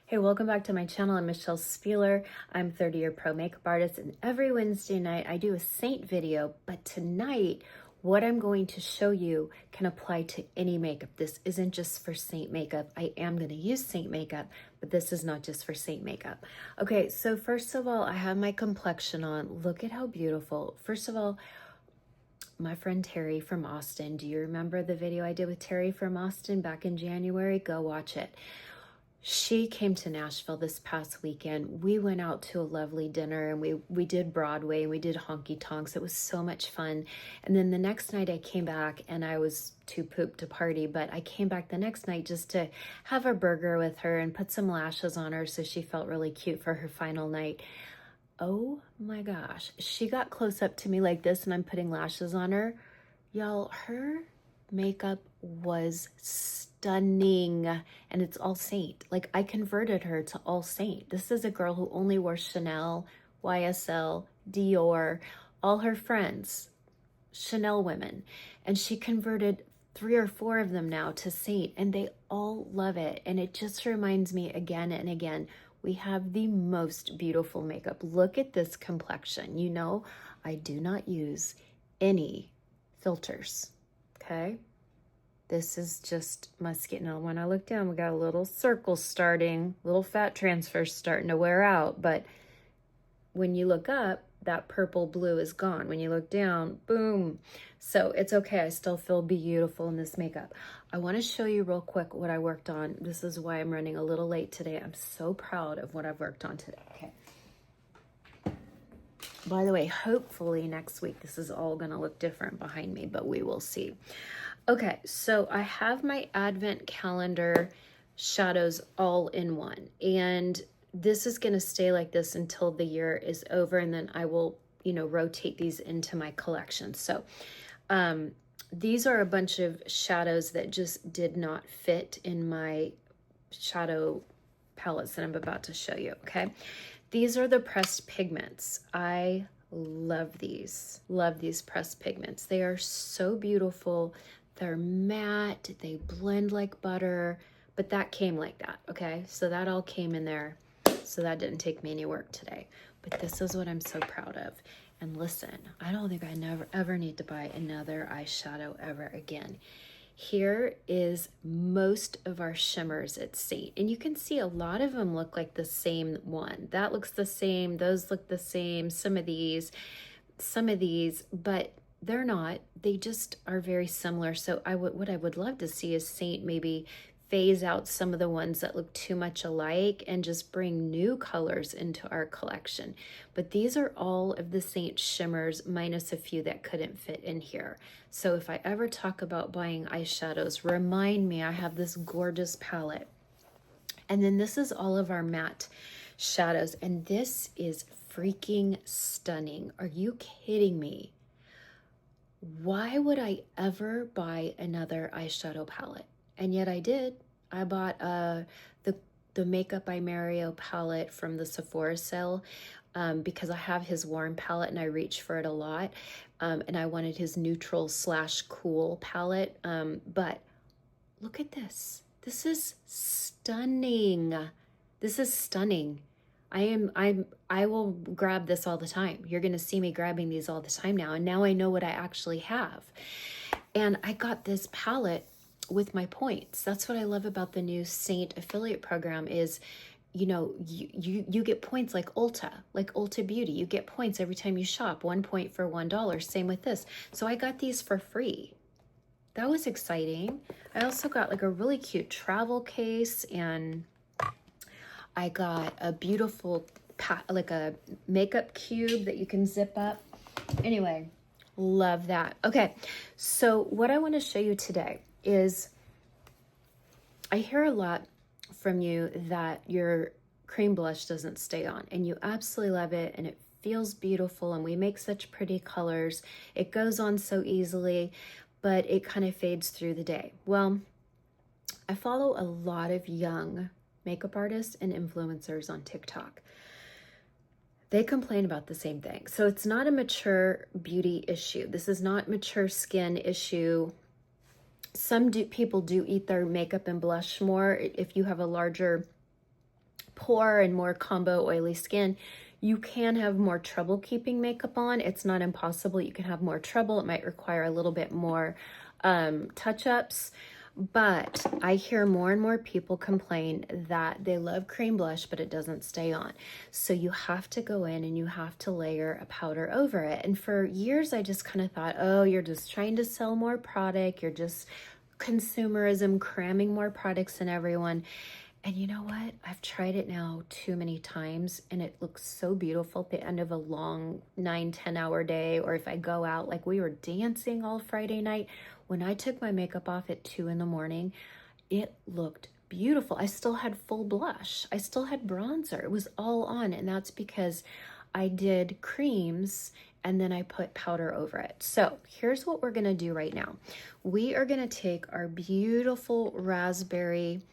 Hey, welcome back to my channel. I'm Michelle Spieler. I'm 30-year pro makeup artist, and every Wednesday night I do a Seint video, but tonight what I'm going to show you can apply to any makeup. This isn't just for Seint makeup. I am going to use Seint makeup, but this is not just for Seint makeup. Okay, so first of all, I have my complexion on. Look at how beautiful. First of all, my friend Terry from Austin. Do you remember the video I did with Terry from Austin back in January? Go watch it. She came to Nashville this past weekend. We went out to a lovely dinner and we did Broadway and we did honky tonks. It was so much fun. And then the next night I came back and I was too pooped to party, but I came back the next night just to have a burger with her and put some lashes on her so she felt really cute for her final night. Oh my gosh. She got close up to me like this and I'm putting lashes on her. Y'all, her makeup was stunning, and it's all Seint. Like, I converted her to all Seint. This is a girl who only wore Chanel, YSL, Dior, all her friends, Chanel women, and she converted 3 or 4 of them now to Seint, and they all love it. And it just reminds me again and again, we have the most beautiful makeup. Look at this complexion. You know, I do not use any filters. Okay, this is just my skin. Now, when I look down, we got a little circle starting, little fat transfers starting to wear out. But when you look up, that purple blue is gone. When you look down, boom. So it's okay. I still feel beautiful in this makeup. I want to show you real quick what I worked on. This is why I'm running a little late today. I'm so proud of what I've worked on today. Okay. By the way, hopefully next week, this is all going to look different behind me, but we will see. Okay, so I have my advent calendar shadows all in one, and this is going to stay like this until the year is over, and then I will, rotate these into my collection. So these are a bunch of shadows that just did not fit in my shadow palettes that I'm about to show you, okay? These are the pressed pigments. I love these pressed pigments. They are so beautiful. They're matte, they blend like butter, but that came like that, okay? So that all came in there, so that didn't take me any work today. But this is what I'm so proud of. And listen, I don't think I ever need to buy another eyeshadow ever again. Here is most of our shimmers at Seint. And you can see a lot of them look like the same one. That looks the same, those look the same, some of these, but they're not. They just are very similar. So what I would love to see is Seint maybe phase out some of the ones that look too much alike and just bring new colors into our collection. But these are all of the Seint shimmers minus a few that couldn't fit in here. So if I ever talk about buying eyeshadows, remind me I have this gorgeous palette. And then this is all of our matte shadows. And this is freaking stunning. Are you kidding me? Why would I ever buy another eyeshadow palette? And yet I did. I bought the Makeup by Mario palette from the Sephora sale because I have his warm palette and I reach for it a lot. And I wanted his neutral / cool palette. But look at this. This is stunning. This is stunning. I will grab this all the time. You're going to see me grabbing these all the time now. And now I know what I actually have. And I got this palette with my points. That's what I love about the new Seint affiliate program is, you get points like Ulta Beauty. You get points every time you shop, 1 point for $1. Same with this. So I got these for free. That was exciting. I also got like a really cute travel case, and I got a beautiful like a makeup cube that you can zip up. Anyway, love that. Okay, so what I want to show you today is I hear a lot from you that your cream blush doesn't stay on, and you absolutely love it, and it feels beautiful, and we make such pretty colors. It goes on so easily, but it kind of fades through the day. Well, I follow a lot of young makeup artists and influencers on TikTok. They complain about the same thing. So it's not a mature beauty issue. This is not mature skin issue. People do eat their makeup and blush more. If you have a larger poor and more combo oily skin, you can have more trouble keeping makeup on. It's not impossible. You can have more trouble. It might require a little bit more touch-ups. But I hear more and more people complain that they love cream blush, but it doesn't stay on. So you have to go in and you have to layer a powder over it. And for years, I just kind of thought, oh, you're just trying to sell more product. You're just consumerism, cramming more products in everyone. And you know what? I've tried it now too many times and it looks so beautiful at the end of a long 9-10 hour day. Or if I go out, like we were dancing all Friday night, when I took my makeup off at 2 in the morning, it looked beautiful. I still had full blush. I still had bronzer. It was all on. And that's because I did creams and then I put powder over it. So here's what we're gonna do right now. We are gonna take our beautiful raspberry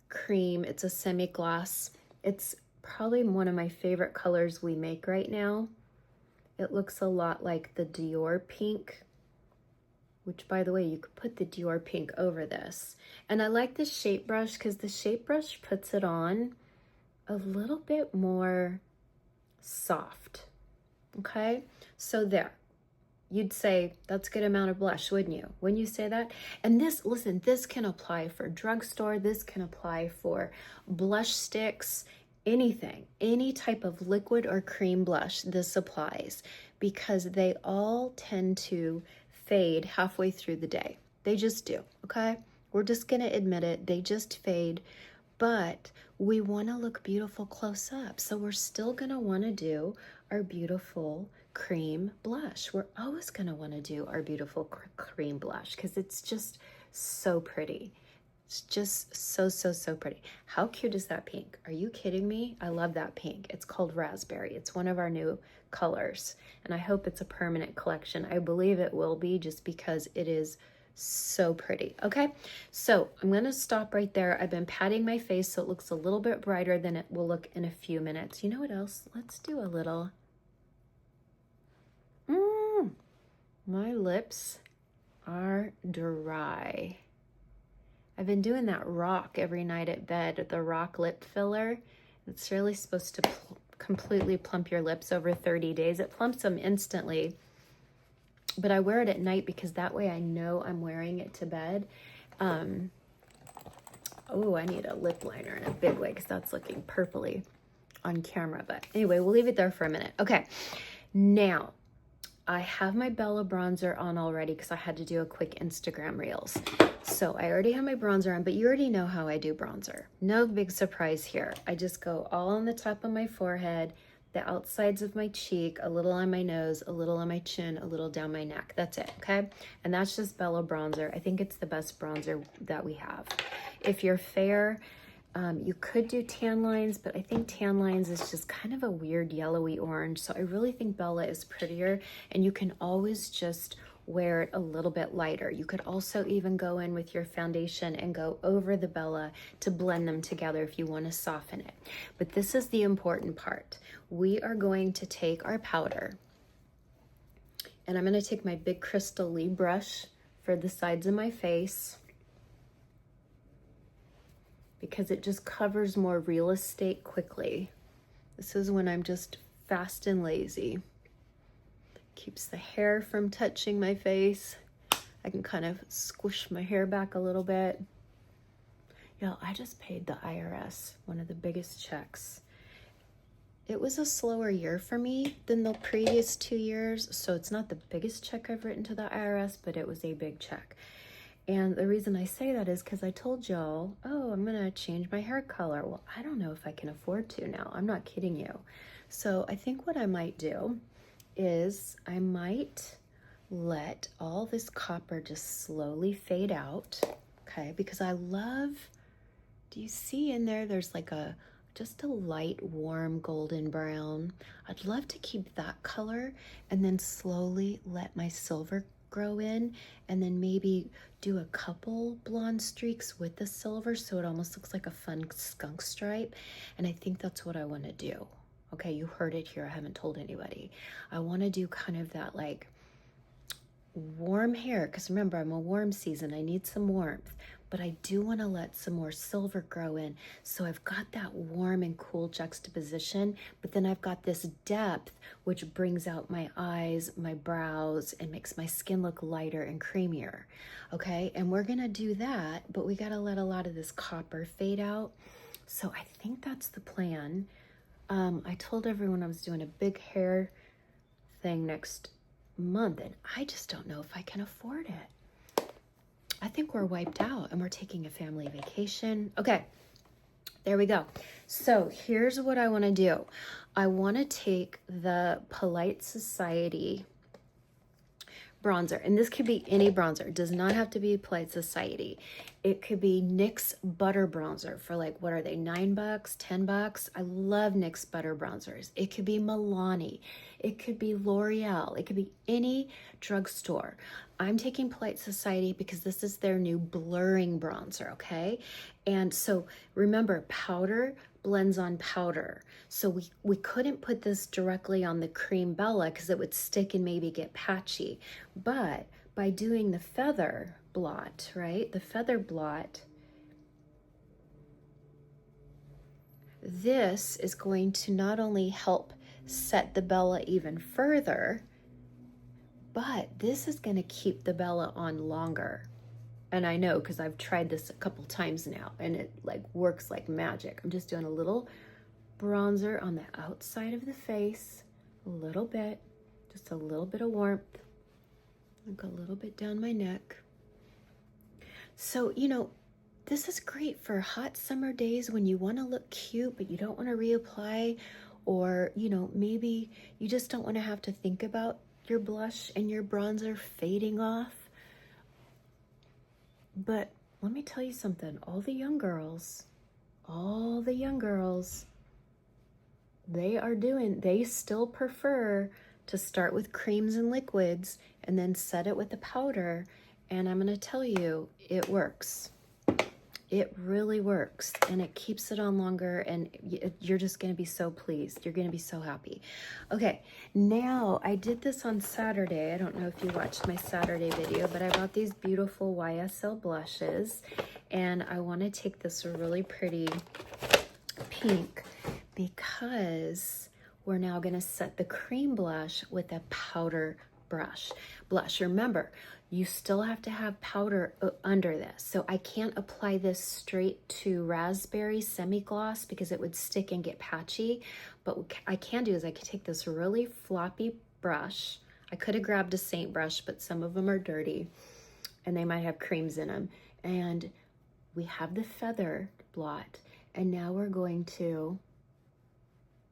cream. It's a semi-gloss. It's probably one of my favorite colors we make right now. It looks a lot like the Dior pink, which by the way, you could put the Dior pink over this. And I like the shape brush because the shape brush puts it on a little bit more soft. Okay, so there. You'd say that's a good amount of blush, wouldn't you? Wouldn't you say that? And this, listen, this can apply for drugstore. This can apply for blush sticks, anything, any type of liquid or cream blush, this applies because they all tend to fade halfway through the day. They just do, okay? We're just gonna admit it, they just fade, but we wanna look beautiful close up. So we're still gonna wanna do our beautiful cream blush. We're always gonna wanna do our beautiful cream blush because it's just so pretty. It's just so pretty. How cute is that pink? Are you kidding me? I love that pink. It's called raspberry. It's one of our new colors, and I hope it's a permanent collection. I believe it will be just because it is so pretty. Okay, so I'm gonna stop right there. I've been patting my face so it looks a little bit brighter than it will look in a few minutes. You know what else? Let's do a little. My lips are dry. I've been doing that rock every night at bed, the rock lip filler. It's really supposed to completely plump your lips over 30 days. It plumps them instantly, but I wear it at night because that way I know I'm wearing it to bed. Oh, I need a lip liner in a big way because that's looking purpley on camera. But anyway, we'll leave it there for a minute. Okay, now I have my Bella bronzer on already because I had to do a quick Instagram reels. So I already have my bronzer on, but you already know how I do bronzer. No big surprise here. I just go all on the top of my forehead, the outsides of my cheek, a little on my nose, a little on my chin, a little down my neck. That's it, okay? And that's just Bella bronzer. I think it's the best bronzer that we have. If you're fair, you could do tan lines, but I think tan lines is just kind of a weird yellowy orange. So I really think Bella is prettier, and you can always just wear it a little bit lighter. You could also even go in with your foundation and go over the Bella to blend them together if you want to soften it. But this is the important part. We are going to take our powder, and I'm going to take my big Crystal Lee brush for the sides of my face, because it just covers more real estate quickly. This is when I'm just fast and lazy. Keeps the hair from touching my face. I can kind of squish my hair back a little bit. Y'all, I just paid the IRS one of the biggest checks. It was a slower year for me than the previous 2 years, so it's not the biggest check I've written to the IRS, but it was a big check. And the reason I say that is because I told y'all, oh, I'm gonna change my hair color. Well, I don't know if I can afford to now. I'm not kidding you. So I think what I might do is I might let all this copper just slowly fade out, okay? Because I love, do you see in there, there's like just a light, warm golden brown. I'd love to keep that color and then slowly let my silver grow in, and then maybe do a couple blonde streaks with the silver so it almost looks like a fun skunk stripe. And I think that's what I want to do. Okay, you heard it here. I haven't told anybody. I want to do kind of that like warm hair, because remember, I'm a warm season. I need some warmth. but I do want to let some more silver grow in. So I've got that warm and cool juxtaposition, but then I've got this depth, which brings out my eyes, my brows, and makes my skin look lighter and creamier. Okay, and we're gonna do that, but we gotta let a lot of this copper fade out. So I think that's the plan. I told everyone I was doing a big hair thing next month, and I just don't know if I can afford it. I think we're wiped out and we're taking a family vacation. Okay, there we go. So here's what I want to do. I want to take the Polite Society bronzer, and this could be any bronzer. It does not have to be Polite Society. It could be NYX butter bronzer for like, what are they, $9, $10? I love NYX butter bronzers. It could be Milani. It could be L'Oreal. It could be any drugstore. I'm taking Polite Society because this is their new blurring bronzer, okay? And so remember, powder blends on powder. So we couldn't put this directly on the cream Bella because it would stick and maybe get patchy. But by doing the feather blot, right? The feather blot, this is going to not only help set the Bella even further, but this is going to keep the Bella on longer. And I know because I've tried this a couple times now and it like works like magic. I'm just doing a little bronzer on the outside of the face, a little bit, just a little bit of warmth. Like a little bit down my neck. So, you know, this is great for hot summer days when you want to look cute, but you don't want to reapply, or, you know, maybe you just don't want to have to think about your blush and your bronzer fading off. But let me tell you something, all the young girls, they still prefer to start with creams and liquids and then set it with the powder. And I'm gonna tell you, it works. It really works, and it keeps it on longer, and you're just gonna be so pleased. You're gonna be so happy. Okay, now I did this on Saturday. I don't know if you watched my Saturday video, but I bought these beautiful YSL blushes, and I wanna take this really pretty pink because we're now gonna set the cream blush with a powder blush. Remember, you still have to have powder under this. So I can't apply this straight to raspberry semi-gloss because it would stick and get patchy. But what I can do is I can take this really floppy brush. I could have grabbed a Seint brush, but some of them are dirty and they might have creams in them. And we have the feather blot. And now we're going to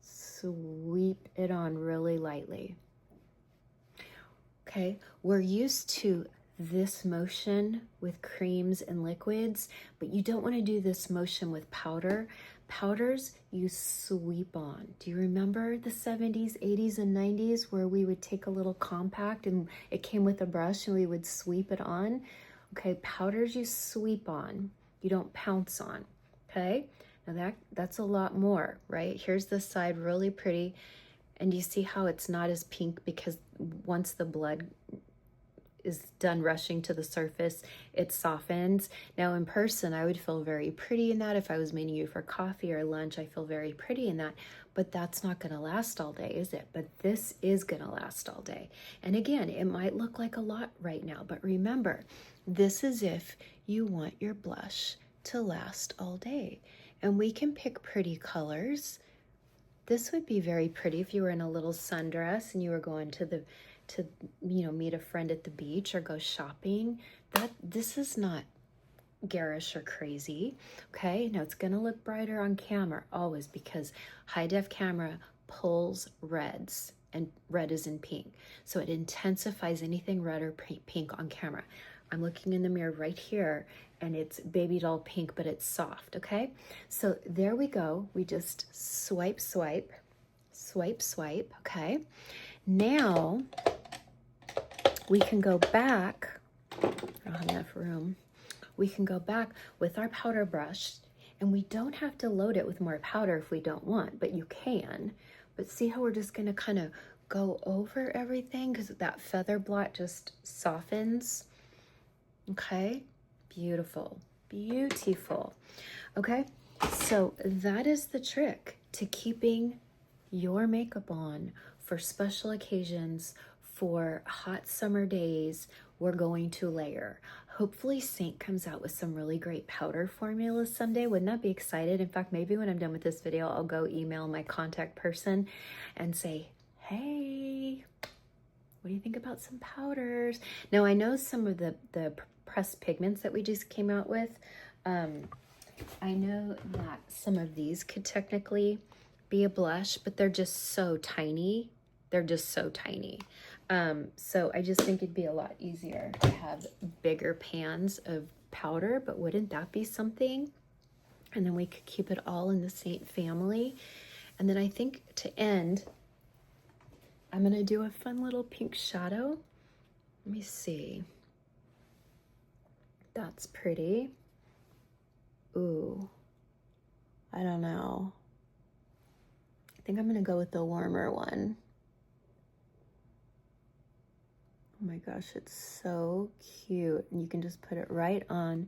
sweep it on really lightly. Okay, we're used to this motion with creams and liquids, but you don't want to do this motion with powder. Powders you sweep on. Do you remember the 70s, 80s, and 90s where we would take a little compact and it came with a brush and we would sweep it on? Okay, powders you sweep on, you don't pounce on, okay? Now that's a lot more, right? Here's this side really pretty. And you see how it's not as pink because once the blood is done rushing to the surface, it softens. Now in person, I would feel very pretty in that. If I was meeting you for coffee or lunch, I feel very pretty in that. But that's not gonna last all day, is it? But this is gonna last all day. And again, it might look like a lot right now, but remember, this is if you want your blush to last all day. And we can pick pretty colors. This would be very pretty if you were in a little sundress and you were going to meet a friend at the beach or go shopping. This is not garish or crazy. Okay, now it's gonna look brighter on camera always because high def camera pulls reds, and red is in pink. So it intensifies anything red or pink on camera. I'm looking in the mirror right here and it's baby doll pink, but it's soft, okay? So there we go. We just swipe, okay? Now we can go back. I don't have enough room. We can go back with our powder brush, and we don't have to load it with more powder if we don't want, but you can. But see how we're just gonna kind of go over everything because that feather blot just softens. Okay, beautiful, beautiful. Okay, so that is the trick to keeping your makeup on for special occasions, for hot summer days. We're going to layer. Hopefully Seint comes out with some really great powder formulas someday. Wouldn't that be excited? In fact, maybe when I'm done with this video, I'll go email my contact person and say, hey, what do you think about some powders? Now, I know some of the pressed pigments that we just came out with. I know that some of these could technically be a blush, but they're just so tiny. They're just so tiny. So I just think it'd be a lot easier to have bigger pans of powder, but wouldn't that be something? And then we could keep it all in the Seint family. And then I think to end, I'm gonna do a fun little pink shadow. Let me see. That's pretty. Ooh, I don't know. I think I'm gonna go with the warmer one. Oh my gosh, it's so cute. And you can just put it right on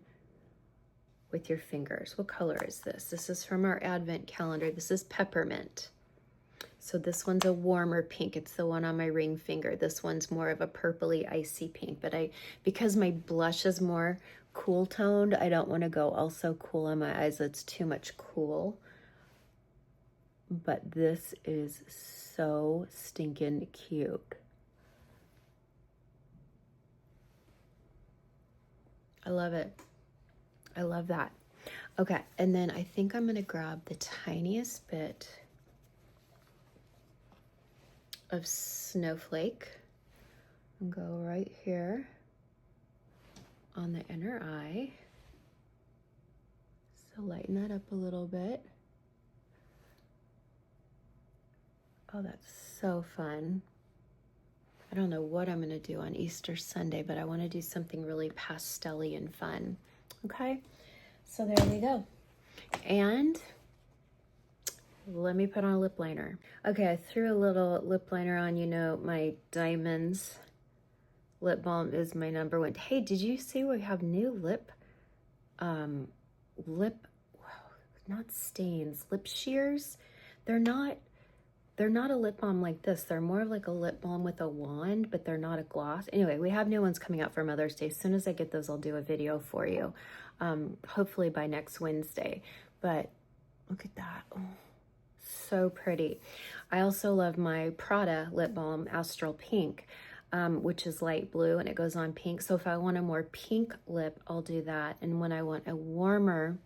with your fingers. What color is this? This is from our advent calendar. This is peppermint. So this one's a warmer pink. It's the one on my ring finger. This one's more of a purpley icy pink, but because my blush is more cool toned, I don't want to go also cool on my eyes. That's too much cool. But this is so stinking cute. I love it. I love that. Okay, and then I think I'm going to grab the tiniest bit of Snowflake and go right here on the inner eye. So lighten that up a little bit. Oh, that's so fun. I don't know what I'm gonna do on Easter Sunday, but I wanna do something really pastel-y and fun. Okay, so there we go. And let me put on a lip liner. Okay, I threw a little lip liner on. You know, my Diamonds lip balm is my number one. Hey, did you see we have new lip not stains, lip shears? They're not a lip balm like this. They're more of like a lip balm with a wand, but they're not a gloss. Anyway, we have new ones coming out for Mother's Day. As soon as I get those, I'll do a video for you. Hopefully by next Wednesday. But look at that. Oh, so pretty. I also love my Prada lip balm, Astral Pink, which is light blue and it goes on pink. So if I want a more pink lip, I'll do that. And when I want a warmer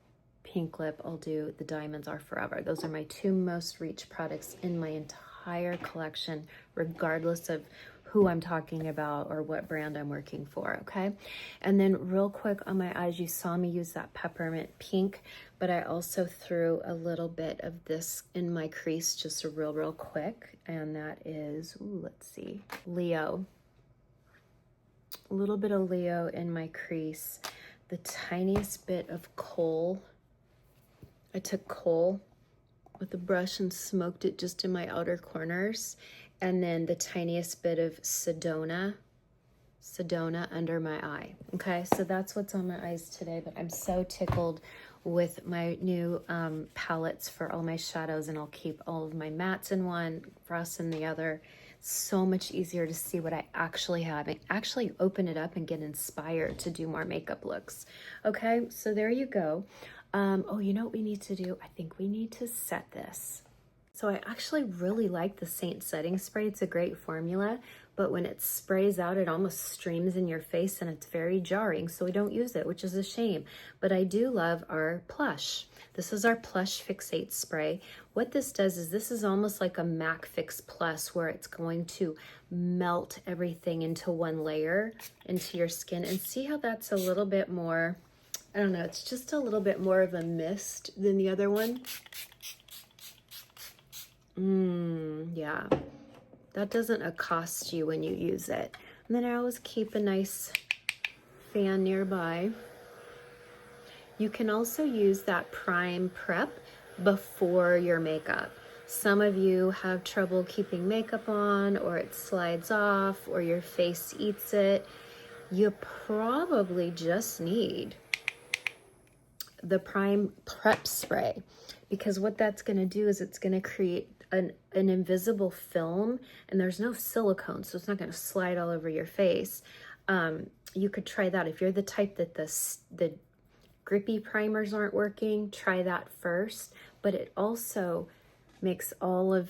pink lip, I'll do the Diamonds Are Forever. Those are my two most reached products in my entire collection, regardless of who I'm talking about or what brand I'm working for, okay? And then real quick on my eyes, you saw me use that peppermint pink, but I also threw a little bit of this in my crease, just real quick, and that is, ooh, let's see, Leo. A little bit of Leo in my crease. The tiniest bit of coal. I took coal with a brush and smoked it just in my outer corners. And then the tiniest bit of Sedona under my eye. Okay, so that's what's on my eyes today, but I'm so tickled with my new palettes for all my shadows, and I'll keep all of my mattes in one, frosts in the other. So much easier to see what I actually have and actually open it up and get inspired to do more makeup looks. Okay, so there you go. Oh, you know what we need to do? I think we need to set this. So I actually really like the Seint setting spray. It's a great formula, but when it sprays out, it almost streams in your face and it's very jarring. So we don't use it, which is a shame. But I do love our Plush. This is our Plush Fixate Spray. What this does is this is almost like a MAC Fix Plus, where it's going to melt everything into one layer into your skin. And see how that's a little bit more, I don't know, it's just a little bit more of a mist than the other one. Yeah, that doesn't accost you when you use it. And then I always keep a nice fan nearby. You can also use that prime prep before your makeup. Some of you have trouble keeping makeup on, or it slides off, or your face eats it. You probably just need the Prime Prep Spray, because what that's going to do is it's going to create an invisible film, and there's no silicone, so it's not going to slide all over your face. You could try that. If you're the type that the grippy primers aren't working, try that first. But it also makes all of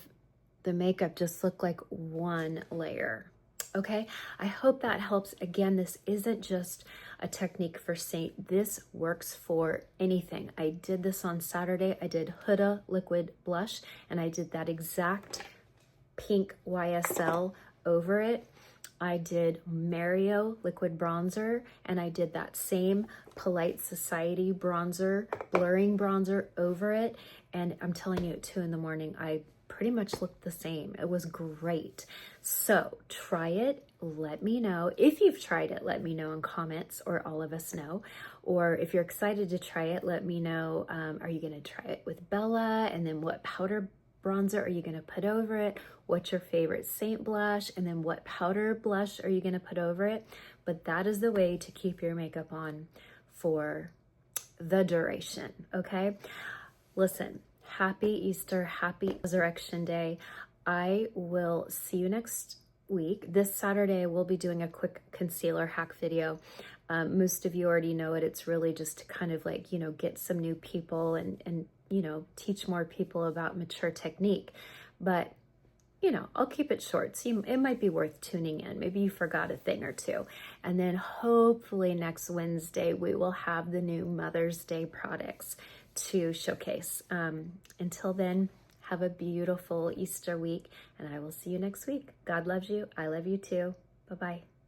the makeup just look like one layer. Okay, I hope that helps. Again, this isn't just a technique for Seint. This works for anything. I did this on Saturday. I did Huda liquid blush, and I did that exact pink YSL over it. I did Mario liquid bronzer, and I did that same Polite Society bronzer, blurring bronzer over it. And I'm telling you, at 2 in the morning, I pretty much looked the same. It was great. So try it. Let me know. If you've tried it, let me know in comments, or all of us know. Or if you're excited to try it, let me know. Are you going to try it with Bella? And then what powder bronzer are you going to put over it? What's your favorite Seint blush? And then what powder blush are you going to put over it? But that is the way to keep your makeup on for the duration, okay? Listen, happy Easter, happy Resurrection Day. I will see you next week. This Saturday, we'll be doing a quick concealer hack video. Most of you already know it. It's really just to kind of like, get some new people and teach more people about Mature technique. But, I'll keep it short. So it might be worth tuning in. Maybe you forgot a thing or two. And then hopefully next Wednesday, we will have the new Mother's Day products to showcase. Until then, have a beautiful Easter week, and I will see you next week. God loves you. I love you too. Bye-bye.